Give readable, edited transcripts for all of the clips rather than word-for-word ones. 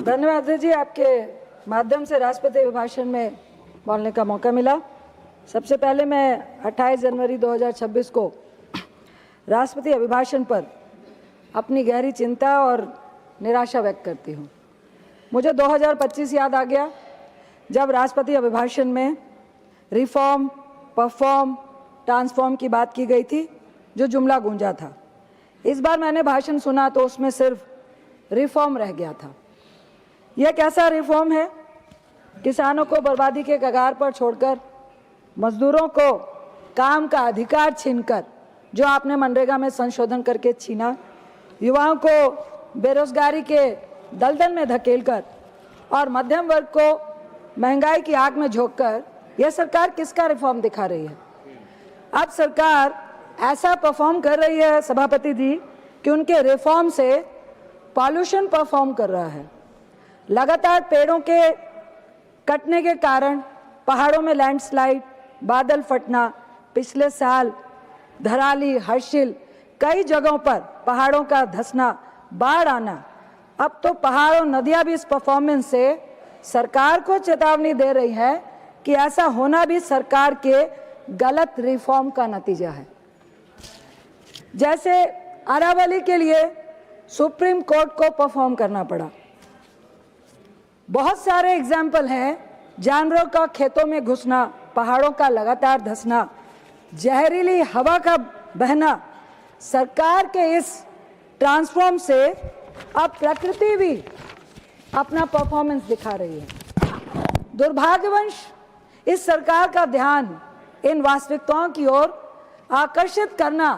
धन्यवाद जी, आपके माध्यम से राष्ट्रपति अभिभाषण में बोलने का मौका मिला। सबसे पहले मैं 28 जनवरी 2026 को राष्ट्रपति अभिभाषण पर अपनी गहरी चिंता और निराशा व्यक्त करती हूँ। मुझे 2025 याद आ गया, जब राष्ट्रपति अभिभाषण में रिफॉर्म, परफॉर्म, ट्रांसफॉर्म की बात की गई थी, जो जुमला गूंजा था। इस बार मैंने भाषण सुना तो उसमें सिर्फ रिफॉर्म रह गया था। यह कैसा रिफॉर्म है? किसानों को बर्बादी के कगार पर छोड़कर, मजदूरों को काम का अधिकार छीनकर, जो आपने मनरेगा में संशोधन करके छीना, युवाओं को बेरोजगारी के दलदल में धकेलकर और मध्यम वर्ग को महंगाई की आग में झोंककर यह सरकार किसका रिफॉर्म दिखा रही है? अब सरकार ऐसा परफॉर्म कर रही है सभापति जी कि उनके रिफॉर्म से पॉल्यूशन परफॉर्म कर रहा है। लगातार पेड़ों के कटने के कारण पहाड़ों में लैंडस्लाइड, बादल फटना, पिछले साल धराली, हर्षिल, कई जगहों पर पहाड़ों का धंसना, बाढ़ आना। अब तो पहाड़ और नदियां भी इस परफॉर्मेंस से सरकार को चेतावनी दे रही है कि ऐसा होना भी सरकार के गलत रिफॉर्म का नतीजा है। जैसे अरावली के लिए सुप्रीम कोर्ट को परफॉर्म करना पड़ा। बहुत सारे एग्जाम्पल हैं, जानवरों का खेतों में घुसना, पहाड़ों का लगातार धंसना, जहरीली हवा का बहना। सरकार के इस ट्रांसफॉर्म से अब प्रकृति भी अपना परफॉर्मेंस दिखा रही है। दुर्भाग्यवश इस सरकार का ध्यान इन वास्तविकताओं की ओर आकर्षित करना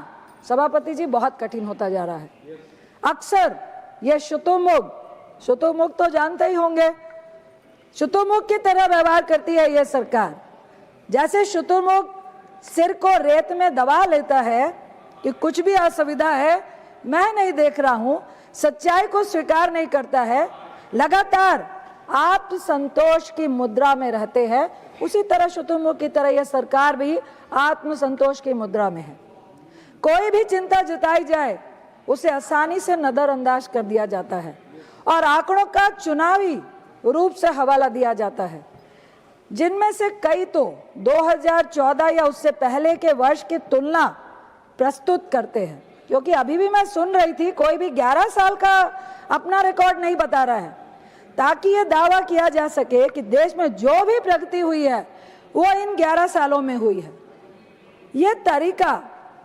सभापति जी बहुत कठिन होता जा रहा है। अक्सर यह शुतुरमुर्ग तो जानते ही होंगे, शुतुरमुर्ग की तरह व्यवहार करती है यह सरकार। जैसे शुतुरमुर्ग सिर को रेत में दबा लेता है कि कुछ भी असुविधा है, मैं नहीं देख रहा हूं, सच्चाई को स्वीकार नहीं करता है, लगातार आत्मसंतोष की मुद्रा में रहते हैं, उसी तरह शुतुरमुर्ग की तरह यह सरकार भी आत्मसंतोष की मुद्रा में है। कोई भी चिंता जताई जाए उसे आसानी से नजरअंदाज कर दिया जाता है और आंकड़ों का चुनावी रूप से हवाला दिया जाता है, जिनमें से कई तो 2014 या उससे पहले के वर्ष की तुलना प्रस्तुत करते हैं। क्योंकि अभी भी मैं सुन रही थी, कोई भी 11 साल का अपना रिकॉर्ड नहीं बता रहा है, ताकि ये दावा किया जा सके कि देश में जो भी प्रगति हुई है वो इन 11 सालों में हुई है। ये तरीका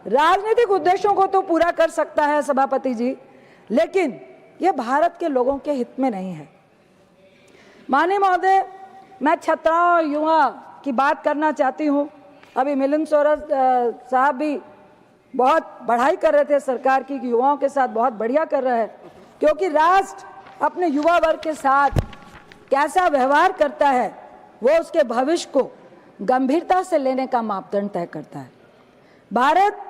राजनीतिक उद्देश्यों को तो पूरा कर सकता है सभापति जी, लेकिन यह भारत के लोगों के हित में नहीं है। माननीय महोदय, मैं छात्राओं और युवा की बात करना चाहती हूँ। अभी मिलिंद सोरेन साहब भी बहुत बढ़ाई कर रहे थे सरकार की कि युवाओं के साथ बहुत बढ़िया कर रहा है, क्योंकि राष्ट्र अपने युवा वर्ग के साथ कैसा व्यवहार करता है वो उसके भविष्य को गंभीरता से लेने का मापदंड तय करता है। भारत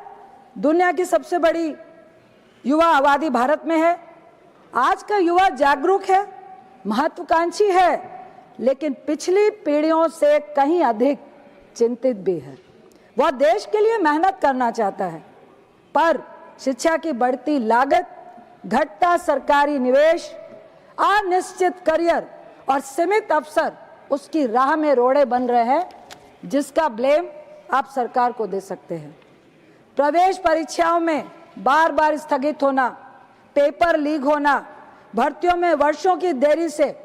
दुनिया की सबसे बड़ी युवा आबादी भारत में है। आज का युवा जागरूक है, महत्वाकांक्षी है, लेकिन पिछली पीढ़ियों से कहीं अधिक चिंतित भी है। वह देश के लिए मेहनत करना चाहता है, पर शिक्षा की बढ़ती लागत, घटता सरकारी निवेश, अनिश्चित करियर और सीमित अवसर उसकी राह में रोड़े बन रहे हैं, जिसका ब्लेम आप सरकार को दे सकते हैं। प्रवेश परीक्षाओं में बार बार स्थगित होना, पेपर लीक होना, भर्तियों में वर्षों की देरी से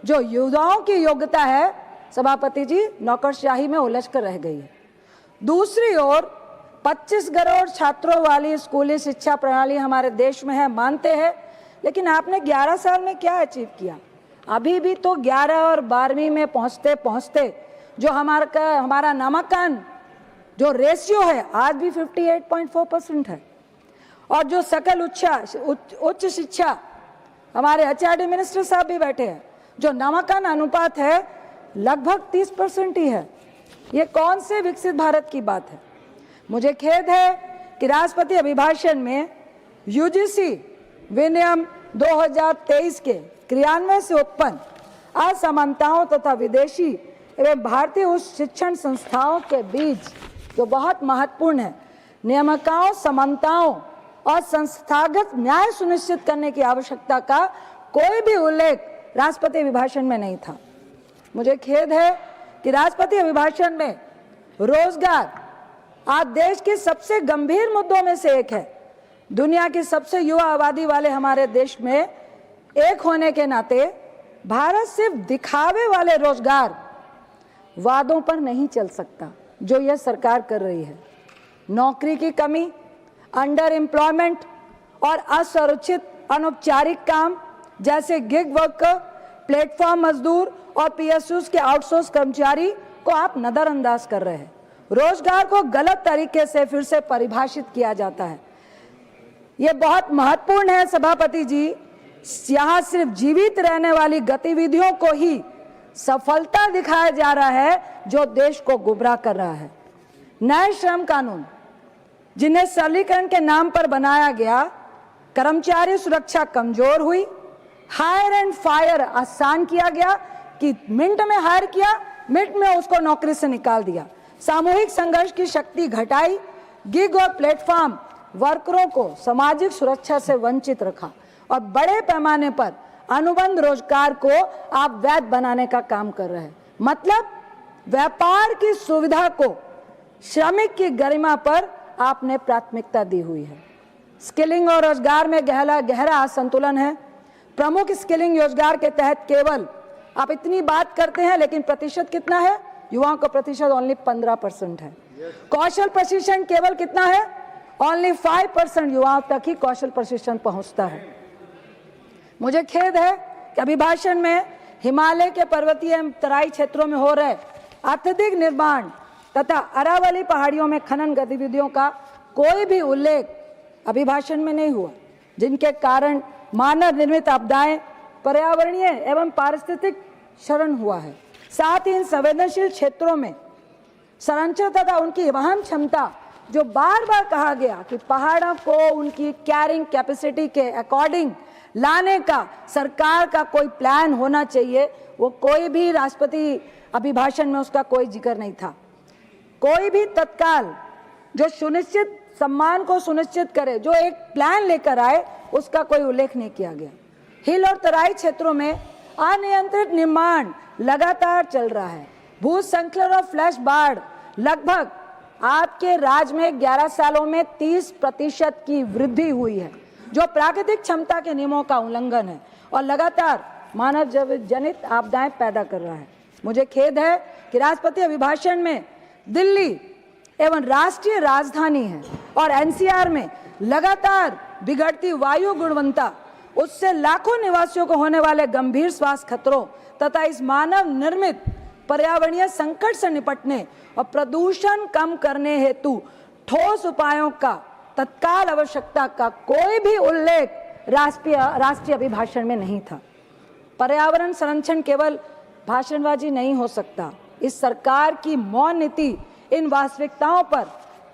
जो युवाओं की योग्यता है सभापति जी नौकरशाही में उलझ कर रह गई है। दूसरी ओर 25 करोड़ छात्रों वाली स्कूली शिक्षा प्रणाली हमारे देश में है, मानते हैं, लेकिन आपने 11 साल में क्या अचीव किया? अभी भी तो 11 और 12वीं में पहुंचते पहुंचते जो हमारा नामांकन जो रेशियो है आज भी 58.4% है, और जो सकल उच्च शिक्षा, हमारे HRD मिनिस्टर साहब भी बैठे हैं, जो नामांकन अनुपात है लगभग 30% ही है। ये कौन से विकसित भारत की बात है? मुझे खेद है कि राष्ट्रपति अभिभाषण में UGC विनियम 2023 के क्रियान्वयन से उत्पन्न असमानताओं तथा विदेशी एवं भारतीय उच्च शिक्षण संस्थाओं के बीच जो बहुत महत्वपूर्ण है, नियामकों, समानताओं और संस्थागत न्याय सुनिश्चित करने की आवश्यकता का कोई भी उल्लेख राष्ट्रपति अभिभाषण में नहीं था। मुझे खेद है कि राष्ट्रपति अभिभाषण में रोजगार आज देश के सबसे गंभीर मुद्दों में से एक है। दुनिया की सबसे युवा आबादी वाले हमारे देश में एक होने के नाते भारत सिर्फ दिखावे वाले रोजगार वादों पर नहीं चल सकता जो यह सरकार कर रही है। नौकरी की कमी, अंडर एम्प्लॉयमेंट और असुरक्षित अनौपचारिक काम जैसे गिग वर्कर, प्लेटफॉर्म मजदूर और पीएसयूज के आउटसोर्स कर्मचारी को आप नजरअंदाज कर रहे हैं। रोजगार को गलत तरीके से फिर से परिभाषित किया जाता है। यह बहुत महत्वपूर्ण है सभापति जी। यहाँ सिर्फ जीवित रहने वाली गतिविधियों को ही सफलता दिखाया जा रहा है जो देश को गुमराह कर रहा है। नए श्रम कानून जिन्हें सरलीकरण के नाम पर बनाया गया, कर्मचारी सुरक्षा कमजोर हुई, हायर एंड फायर आसान किया गया कि मिनट में हायर किया, मिनट में उसको नौकरी से निकाल दिया। सामूहिक संघर्ष की शक्ति घटाई, गिग और प्लेटफॉर्म वर्करों को सामाजिक सुरक्षा से वंचित रखा और बड़े पैमाने पर अनुबंध रोजगार को आप वैध बनाने का काम कर रहे हैं। मतलब व्यापार की सुविधा को श्रमिक की गरिमा पर आपने प्राथमिकता दी हुई है। स्किलिंग और रोजगार में गहरा असंतुलन है। प्रमुख स्किलिंग रोजगार के तहत केवल आप इतनी बात करते हैं, लेकिन प्रतिशत कितना है? युवाओं का प्रतिशत ओनली 15% है। कौशल प्रशिक्षण केवल कितना है? ओनली 5% युवाओं तक ही कौशल प्रशिक्षण पहुंचता है। मुझे खेद है कि अभिभाषण में हिमालय के पर्वतीय एवं तराई क्षेत्रों में हो रहे अत्यधिक निर्माण तथा अरावली पहाड़ियों में खनन गतिविधियों का कोई भी उल्लेख अभिभाषण में नहीं हुआ, जिनके कारण मानव निर्मित आपदाएं, पर्यावरणीय एवं पारिस्थितिक क्षरण हुआ है। साथ ही इन संवेदनशील क्षेत्रों में संरक्षण तथा उनकी वहन क्षमता, जो बार बार कहा गया कि पहाड़ों को उनकी कैरिंग कैपेसिटी के अकॉर्डिंग लाने का सरकार का कोई प्लान होना चाहिए, वो कोई भी राष्ट्रपति अभिभाषण में उसका कोई जिक्र नहीं था। कोई भी तत्काल जो सुनिश्चित सम्मान को सुनिश्चित करे, जो एक प्लान लेकर आए, उसका कोई उल्लेख नहीं किया गया। हिल और तराई क्षेत्रों में अनियंत्रित निर्माण लगातार चल रहा है। भूस्खलन और फ्लैश बाढ़ लगभग आपके राज्य में 11 सालों में 30% की वृद्धि हुई है, जो प्राकृतिक क्षमता के नियमों का उल्लंघन है और लगातार मानव जनित आपदाएं पैदा कर रहा है। मुझे खेद है कि राष्ट्रपति अभिभाषण में दिल्ली एवं राष्ट्रीय राजधानी है और एनसीआर में लगातार बिगड़ती वायु गुणवत्ता, उससे लाखों निवासियों को होने वाले गंभीर स्वास्थ्य खतरों तथा इस मानव निर्मित पर्यावरणीय संकट से निपटने और प्रदूषण कम करने हेतु ठोस उपायों का तत्काल आवश्यकता का कोई भी उल्लेख राष्ट्रीय अभिभाषण में नहीं था। पर्यावरण संरक्षण केवल भाषणबाजी नहीं हो सकता। इस सरकार की मौन नीति इन वास्तविकताओं पर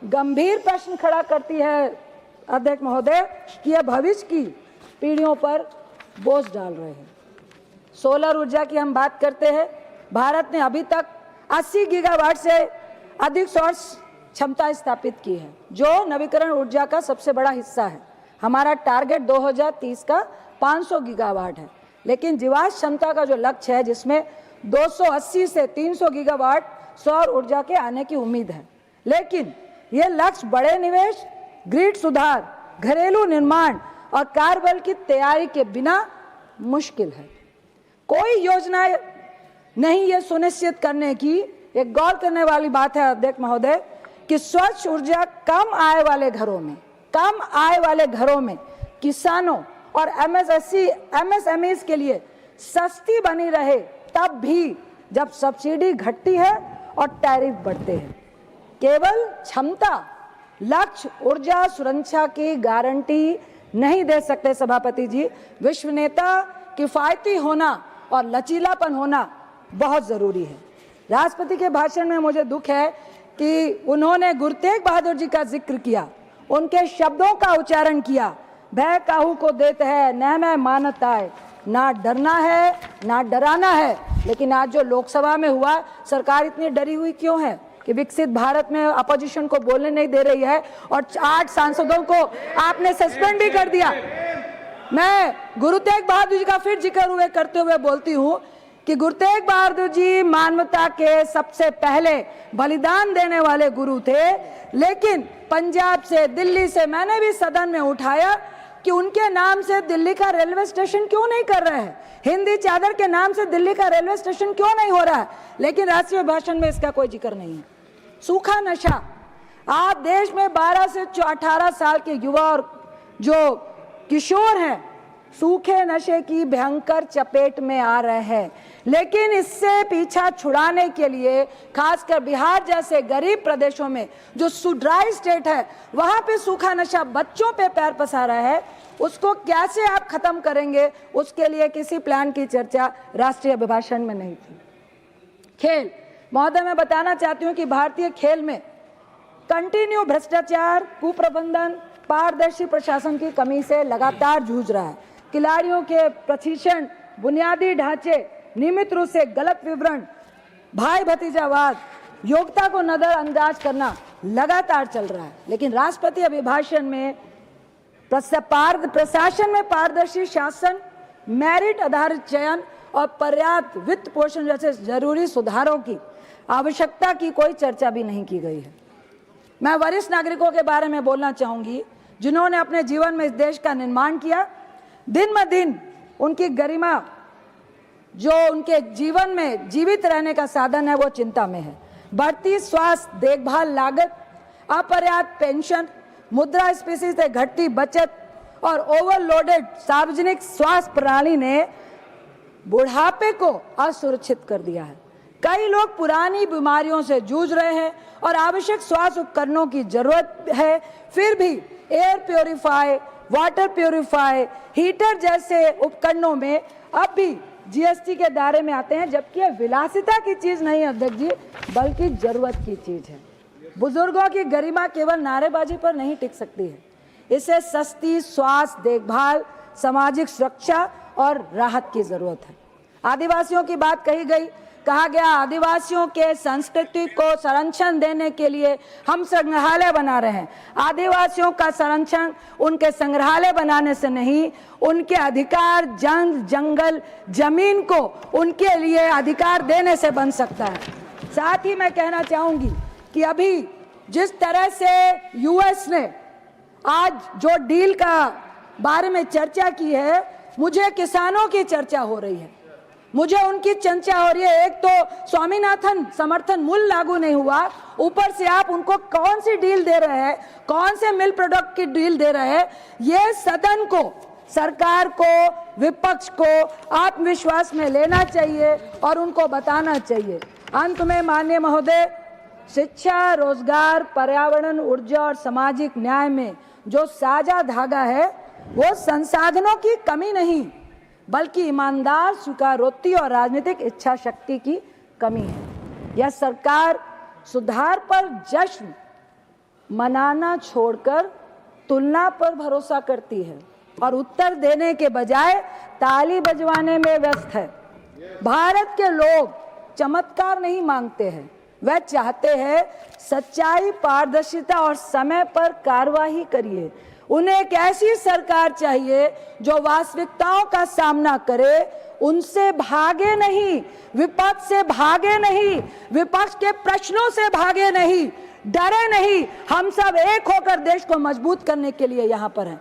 गंभीर प्रश्न खड़ा करती है अध्यक्ष महोदय कि यह भविष्य की पीढ़ियों पर बोझ डाल रहे हैं। सोलर ऊर्जा की हम बात करते हैं। भारत ने अभी तक 80 गीगावाट से अधिक सौर क्षमता स्थापित की है, जो नवीकरण ऊर्जा का सबसे बड़ा हिस्सा है। हमारा टारगेट 2030 का 500 गीगावाट है, लेकिन जीवाश्म क्षमता का जो लक्ष्य है, जिसमें 280 से 300 गीगावाट सौर ऊर्जा के आने की उम्मीद है। लेकिन यह लक्ष्य बड़े निवेश, ग्रिड सुधार, घरेलू निर्माण और कार्यबल की तैयारी के बिना मुश्किल है। कोई योजना नहीं ये सुनिश्चित करने की, एक गौर करने वाली बात है अध्यक्ष महोदय, कि स्वच्छ ऊर्जा कम आय वाले घरों में किसानों और एमएसएमईज के लिए सस्ती बनी रहे, तब भी जब सब्सिडी घटती है और टैरिफ बढ़ते हैं। केवल क्षमता, लक्ष्य, ऊर्जा सुरक्षा की गारंटी नहीं दे सकते सभापति जी। विश्व नेता किफायती होना और लचीलापन होना बहुत जरूरी है। राष्ट्रपति के भाषण में मुझे दुख है कि उन्होंने गुरु तेग बहादुर जी का जिक्र किया, उनके शब्दों का उच्चारण किया, भय काहू को देते है न मैं मानत आए, ना डरना है ना डराना है। लेकिन आज जो लोकसभा में हुआ, सरकार इतनी डरी हुई क्यों है कि विकसित भारत में अपोजिशन को बोलने नहीं दे रही है और 8 सांसदों को आपने सस्पेंड भी कर दिया। मैं गुरु तेग बहादुर जी का फिर जिक्र हुए करते हुए बोलती हूँ कि गुरु तेग बहादुर जी मानवता के सबसे पहले बलिदान देने वाले गुरु थे। लेकिन पंजाब से, दिल्ली से मैंने भी सदन में उठाया कि उनके नाम से दिल्ली का रेलवे स्टेशन क्यों नहीं कर रहे हैं, हिंदी चादर के नाम से दिल्ली का रेलवे स्टेशन क्यों नहीं हो रहा है, लेकिन राष्ट्रीय भाषण में इसका कोई जिक्र नहीं है। सूखा नशा, आप देश में 12 से 18 साल के युवा और जो किशोर हैं सूखे नशे की भयंकर चपेट में आ रहे हैं। लेकिन इससे पीछा छुड़ाने के लिए खासकर बिहार जैसे गरीब प्रदेशों में जो सुड्राई स्टेट है वहां पे सूखा नशा बच्चों पे पैर पसारा है। उसको कैसे आप खत्म करेंगे, उसके लिए किसी प्लान की चर्चा राष्ट्रीय अभिभाषण में नहीं थी। खेल महोदय, मैं बताना चाहती हूँ कि भारतीय खेल में कंटिन्यू भ्रष्टाचार, कुप्रबंधन, पारदर्शी प्रशासन की कमी से लगातार जूझ रहा है। खिलाड़ियों के प्रशिक्षण, बुनियादी ढांचे, नियमित रूप से गलत विवरण, भाई भतीजावाद, योग्यता को नजरअंदाज करना लगातार चल रहा है। लेकिन राष्ट्रपति अभिभाषण में प्रशासन में पारदर्शी शासन, मेरिट आधारित चयन और पर्याप्त वित्त पोषण जैसे जरूरी सुधारों की आवश्यकता की कोई चर्चा भी नहीं की गई है। मैं वरिष्ठ नागरिकों के बारे में बोलना चाहूंगी जिन्होंने अपने जीवन में इस देश का निर्माण किया। दिन ब दिन उनकी गरिमा, जो उनके जीवन में जीवित रहने का साधन है, वो चिंता में है। बढ़ती स्वास्थ्य देखभाल लागत, अपर्याप्त पेंशन, मुद्रास्फीति से घटती बचत और ओवरलोडेड सार्वजनिक स्वास्थ्य प्रणाली ने बुढ़ापे को असुरक्षित कर दिया है। कई लोग पुरानी बीमारियों से जूझ रहे हैं और आवश्यक स्वास्थ्य उपकरणों की जरूरत है, फिर भी air purify, water purify, heater जैसे उपकरणों में अब भी जीएसटी के दायरे में आते हैं, जबकि यह विलासिता की चीज नहीं है अध्यक्ष जी, बल्कि जरूरत की चीज है। बुजुर्गों की गरिमा केवल नारेबाजी पर नहीं टिक सकती है, इसे सस्ती स्वास्थ्य देखभाल, सामाजिक सुरक्षा और राहत की जरूरत है। आदिवासियों की बात कही गई, कहा गया आदिवासियों के संस्कृति को संरक्षण देने के लिए हम संग्रहालय बना रहे हैं। आदिवासियों का संरक्षण उनके संग्रहालय बनाने से नहीं, उनके अधिकार जंगल जमीन को उनके लिए अधिकार देने से बन सकता है। साथ ही मैं कहना चाहूंगी कि अभी जिस तरह से यूएस ने आज जो डील का बारे में चर्चा की है, मुझे किसानों की चर्चा हो रही है, मुझे उनकी चर्चा हो रही है। एक तो स्वामीनाथन समर्थन मूल्य लागू नहीं हुआ, ऊपर से आप उनको कौन सी डील दे रहे हैं, कौन से मिल प्रोडक्ट की डील दे रहे हैं। ये सदन को, सरकार को, विपक्ष को आत्मविश्वास में लेना चाहिए और उनको बताना चाहिए। अंत में माननीय महोदय, शिक्षा, रोजगार, पर्यावरण, ऊर्जा और सामाजिक न्याय में जो साझा धागा है वो संसाधनों की कमी नहीं बल्कि ईमानदार स्वीकारोक्ति और राजनीतिक इच्छा शक्ति की कमी है। यह सरकार सुधार पर जश्न मनाना छोड़कर तुलना पर भरोसा करती है और उत्तर देने के बजाय ताली बजवाने में व्यस्त है। भारत के लोग चमत्कार नहीं मांगते हैं, वह चाहते हैं सच्चाई, पारदर्शिता और समय पर कार्रवाई करिए। उन्हें एक ऐसी सरकार चाहिए जो वास्तविकताओं का सामना करे, उनसे भागे नहीं, विपक्ष से भागे नहीं, विपक्ष के प्रश्नों से भागे नहीं, डरे नहीं। हम सब एक होकर देश को मजबूत करने के लिए यहाँ पर हैं।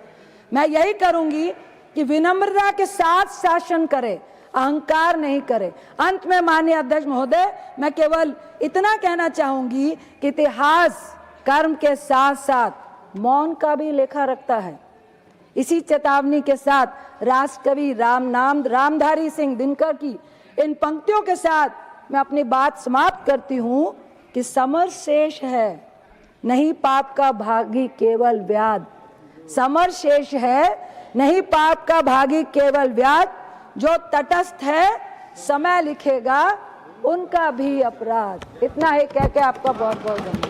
मैं यही करूंगी कि विनम्रता के साथ शासन करे, अहंकार नहीं करे। अंत में माननीय अध्यक्ष महोदय, मैं केवल इतना कहना चाहूंगी कि इतिहास कर्म के साथ साथ मौन का भी लेखा रखता है। इसी चेतावनी के साथ राष्ट्रकवि रामधारी सिंह दिनकर की इन पंक्तियों के साथ मैं अपनी बात समाप्त करती हूं कि समर शेष है नहीं पाप का भागी केवल व्याध, समर शेष है नहीं पाप का भागी केवल व्याध, जो तटस्थ है समय लिखेगा उनका भी अपराध। इतना ही कह के आपका बहुत बहुत धन्यवाद।